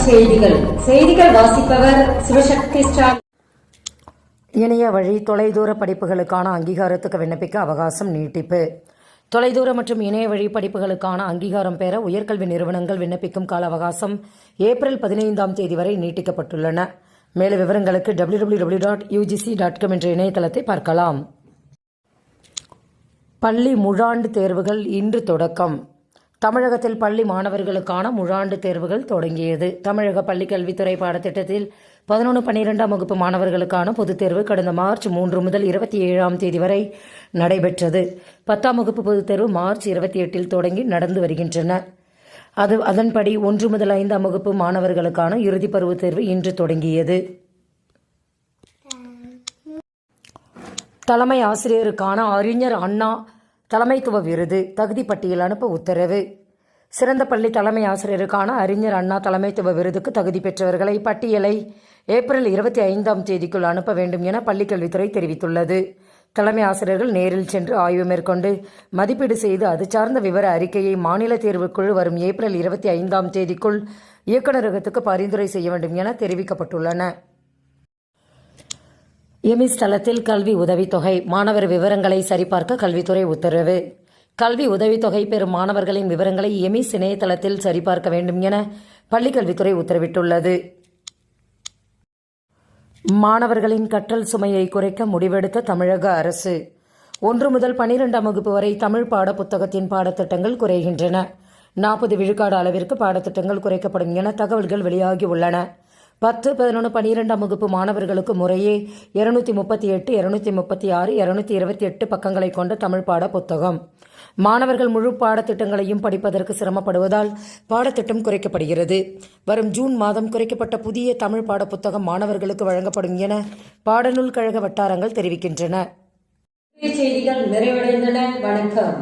செய்திகள் வாசிப்பவர் சிவசக்தி ஸ்டார். இணைய வழி தொலைதூர படிப்புகளுக்கான அங்கீகாரத்துக்கு விண்ணப்பிக்க அவகாசம் நீட்டிப்பு. தொலைதூர மற்றும் இணைய வழி படிப்புகளுக்கான அங்கீகாரம் பெற உயர்கல்வி நிறுவனங்கள் விண்ணப்பிக்கும் கால அவகாசம் ஏப்ரல் 15 வரை நீட்டிக்கப்பட்டுள்ளன. மேலும் விவரங்களுக்கு www.ugc.com என்ற இணையதளத்தை பார்க்கலாம். பள்ளி முழாண்டு தேர்வுகள் இன்று தொடக்கம். தமிழகத்தில் பள்ளி மாணவர்களுக்கான முழாண்டு தேர்வுகள் தொடங்கியது. தமிழக பள்ளிக்கல்வித்துறை பாடத்திட்டத்தில் 11-12ஆம் வகுப்பு மாணவர்களுக்கான பொதுத் தேர்வு கடந்த மார்ச் 3 முதல் 27 வரை நடைபெற்றது. 10ஆம் வகுப்பு பொதுத் தேர்வு மார்ச் 28 தொடங்கி நடந்து வருகின்றன. அதன்படி 1 முதல் 5ஆம் வகுப்பு மாணவர்களுக்கான இறுதிப் பருவத் தேர்வு இன்று தொடங்கியது. தலைமை ஆசிரியருக்கான அறிஞர் அண்ணா தலைமைத்துவ விருது தகுதி பட்டியல் அனுப்ப உத்தரவு. சிறந்த பள்ளி தலைமை ஆசிரியருக்கான அறிஞர் அண்ணா தலைமைத்துவ விருதுக்கு தகுதி பெற்றவர்களை பட்டியலை ஏப்ரல் 25 அனுப்ப வேண்டும் என பள்ளிக்கல்வித்துறை தெரிவித்துள்ளது. தலைமை ஆசிரியர்கள் நேரில் சென்று ஆய்வு மேற்கொண்டு மதிப்பீடு செய்து அது சார்ந்த விவர அறிக்கையை மாநில தேர்வுக்குழு வரும் ஏப்ரல் 25 இயக்குநரகத்துக்கு பரிந்துரை செய்ய வேண்டும் என தெரிவிக்கப்பட்டுள்ளன. எமிஸ் தளத்தில் கல்வி உதவித்தொகை மாணவர் விவரங்களை சரிபார்க்க கல்வித்துறை உத்தரவு. கல்வி உதவித்தொகை பெறும் மாணவர்களின் விவரங்களை எமிஸ் இணையதளத்தில் சரிபார்க்க வேண்டும் என பள்ளிக்கல்வித்துறை உத்தரவிட்டுள்ளது. மாணவர்களின் கற்றல் சுமையை குறைக்க முடிவெடுத்த தமிழக அரசு. 1 முதல் 12ஆம் வகுப்பு வரை தமிழ் பாட புத்தகத்தின் பாடத்திட்டங்கள் குறைகின்றன. 40 விழுக்காடு அளவிற்கு பாடத்திட்டங்கள் குறைக்கப்படும் என தகவல்கள் வெளியாகி உள்ளன. 10, 11, 12ஆம் வகுப்பு மாணவர்களுக்கு முறையே 238, 236, 228 பக்கங்களை கொண்ட தமிழ் பாட புத்தகம். மாணவர்கள் முழு பாடத்திட்டங்களையும் படிப்பதற்கு சிரமப்படுவதால் பாடத்திட்டம் குறைக்கப்படுகிறது. வரும் ஜூன் மாதம் குறைக்கப்பட்ட புதிய தமிழ் பாட புத்தகம் மாணவர்களுக்கு வழங்கப்படும் என பாடநூல் கழக வட்டாரங்கள் தெரிவிக்கின்றன. செய்திகள் நிறைவடைந்தன. வணக்கம்.